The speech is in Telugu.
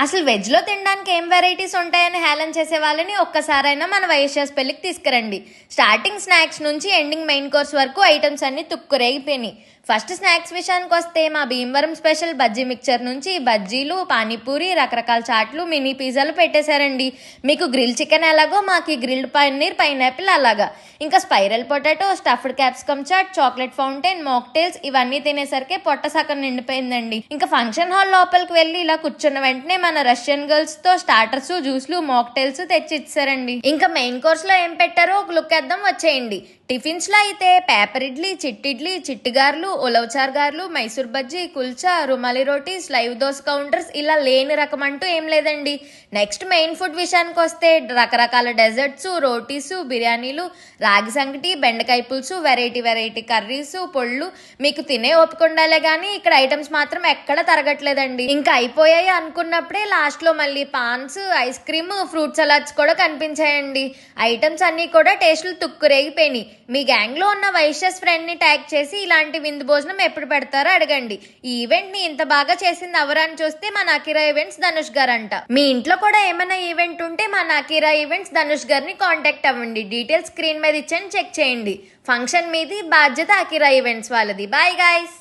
అసలు వెజ్లో తినడానికి ఏం వెరైటీస్ ఉంటాయని హేళన చేసే వాళ్ళని ఒక్కసారైనా మన వైఎస్ఆర్ పెళ్ళికి తీసుకురండి. స్టార్టింగ్ స్నాక్స్ నుంచి ఎండింగ్ మెయిన్ కోర్స్ వరకు ఐటమ్స్ అన్ని తుక్కురేగిపోయినాయి. ఫస్ట్ స్నాక్స్ విషయానికి వస్తే మా భీమవరం స్పెషల్ బజ్జీ మిక్చర్ నుంచి బజ్జీలు, పానీపూరి, రకరకాల చాట్లు, మినీ పిజ్జాలు పెట్టేశారండి. మీకు గ్రిల్ చికెన్ ఎలాగో మాకు గ్రిల్డ్ పన్నీర్, పైనాపిల్ అలాగా. ఇంకా spiral potato, stuffed capsicum chaat, chocolate fountain, mocktails ఇవన్నీ తినేసరికి పొట్ట సగం నిండిపోయిందండి. ఇంకా ఫంక్షన్ హాల్ లోపలికి వెళ్ళి ఇలా కూర్చున్న వెంటనే మన రష్యన్ గర్ల్స్ తో స్టార్టర్స్, జ్యూస్లు, మాక్టైల్స్ తెచ్చి ఇచ్చారండి. ఇంకా మెయిన్ కోర్స్ లో ఏం పెట్టారో ఒక లుక్ వేద్దాం వచ్చేయండి. టిఫిన్స్ లో అయితే పేపర్ ఇడ్లీ, చిట్టిడ్లీ, చిట్టిగార్లు, ఉలవచార్ గార్లు, మైసూర్ బజ్జీ, కుల్చా, రుమాలి రోటీ, లైవ్ దోస్ కౌంటర్స్ ఇలా లేని రకం అంటూ ఏం లేదండి. నెక్స్ట్ మెయిన్ ఫుడ్ విషయానికి వస్తే రకరకాల డెజర్ట్స్, రోటీసు, బిర్యానీలు, రాగి సంగటి, బెండకాయ పులుసు, వెరైటీ కర్రీస్, పొళ్ళు మీకు తినే ఓపిక ఉండాలే కానీ ఇక్కడ ఐటమ్స్ మాత్రం ఎక్కడ తరగట్లేదండి. ఇంకా అయిపోయాయి అనుకున్నప్పుడే లాస్ట్ లో మళ్ళీ paans, ice cream, fruit salads కూడా కనిపించాయండి. ఐటమ్స్ అన్ని కూడా టేస్టులు తుక్కురేగిపోయినాయి. మీ గ్యాంగ్ లో ఉన్న వైశ్యస్ ఫ్రెండ్ ని ట్యాగ్ చేసి ఇలాంటి విందు భోజనం ఎప్పుడు పెడతారో అడగండి. ఈ ఈవెంట్ ని ఇంత బాగా చేసింది ఎవరని చూస్తే మా నాకిరా ఈవెంట్స్ ధనుష్ గారు అంట. మీ ఇంట్లో కూడా ఏమైనా ఈవెంట్ ఉంటే మా నాకిరా ఈవెంట్స్ ధనుష్ గారిని కాంటాక్ట్ అవ్వండి. డీటెయిల్స్ స్క్రీన్ మీద ఇచ్చాను, చెక్ చేయండి. ఫంక్షన్ మీది, బాధ్యత అకిరా ఈవెంట్స్ వాళ్ళది. Bye guys.